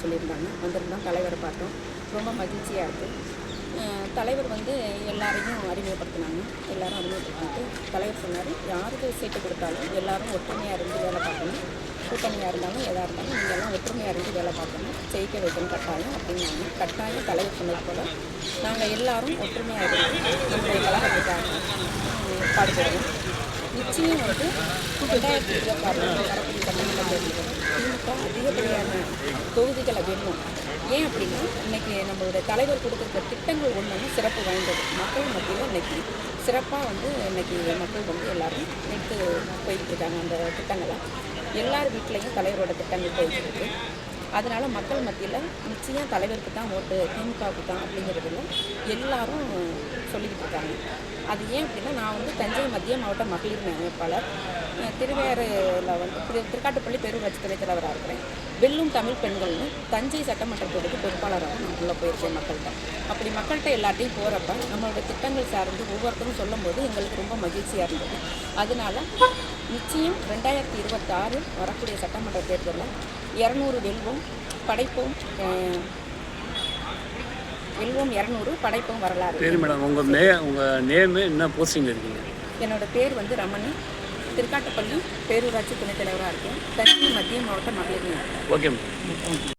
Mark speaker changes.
Speaker 1: சொல்லியிருந்தாங்க. வந்திருந்தோம், தலைவரை பார்த்தோம். ரொம்ப மகிழ்ச்சியாக இருக்குது. தலைவர் வந்து எல்லாரையும் அறிமுகப்படுத்தினாங்க. எல்லோரும் அறிமுகப்படுத்திட்டு தலைவர் சொன்னார், யாருக்கு சீட்டு கொடுத்தாலும் எல்லோரும் ஒற்றுமையாக இருந்து வேலை பார்க்கணும். கூட்டணியாக இருந்தாலும் எதாக இருந்தாலும் நீங்கள் எல்லாம் ஒற்றுமையாக இருந்து வேலை பார்க்கணும். ஜெயிக்க வைக்கணும் கட்டாயம் அப்படின்னாங்க. கட்டாயம் தலைவர் சொன்னது போல் நாங்கள் எல்லோரும் ஒற்றுமையாக இருந்து நம்முடைய கழகத்துக்காக பாடுபடுவோம். நிச்சயம் வந்து 2026 வரக்கூடிய சட்டமன்ற தேர்தலில் திமுக அதிகப்படியான தொகுதிகளை வெல்லும். ஏன் அப்படின்னா இன்றைக்கி நம்மளுடைய தலைவர் கொடுத்துருக்க திட்டங்கள் ஒன்று சிறப்பு வாய்ந்தது. மக்கள் மத்தியில் இன்றைக்கி சிறப்பாக வந்து இன்றைக்கி மக்கள் வந்து எல்லோரும் எடுத்து போய்கிட்டு இருக்காங்க. அந்த திட்டங்களை எல்லார் வீட்லேயும் தலைவரோட திட்டங்கள் போய்கிட்டு இருக்கு. அதனால் மக்கள் மத்தியில் நிச்சயம் தலைவருக்கு தான் ஓட்டு, திமுகவுக்கு தான் அப்படிங்கிறதுல எல்லாரும் சொல்லிக்கிட்டு இருக்காங்க. அது ஏன் அப்படின்னா நான் வந்து தஞ்சை மத்திய மாவட்ட மகளிர் அமைப்பாளர், திருவேறையில் வந்து திருக்காட்டுப்பள்ளி பேரூராட்சி துணைத் தலைவராக இருக்கிறேன். வெல்லும் தமிழ் பெண்கள்னு தஞ்சை சட்டமன்றத்துக்கு பொறுப்பாளராக நான் உள்ளே போயிருக்கேன் மக்கள்கிட்ட. அப்படி மக்கள்கிட்ட எல்லாத்தையும் போகிறப்ப நம்மளோட திட்டங்கள் சார்ந்து ஒவ்வொருத்தரும் சொல்லும் போது எங்களுக்கு ரொம்ப மகிழ்ச்சியாக இருந்தது. அதனால் நிச்சயம் 2026 வரக்கூடிய சட்டமன்ற தேர்தலில் 200 வெல்வோம், படைப்போம். வெல்வோம் 200, படைப்போம் வரலாறு.
Speaker 2: சரி மேடம், உங்கள் நேம் என்ன போஸ்டிங் இருக்கீங்க?
Speaker 1: என்னோட பேர் வந்து ரமணி. திருக்காட்டுப்பள்ளி பேரூராட்சி துணைத் தலைவராக இருக்கேன். தஞ்சை மத்திய மாவட்ட மகளிர்.
Speaker 2: Okay madam.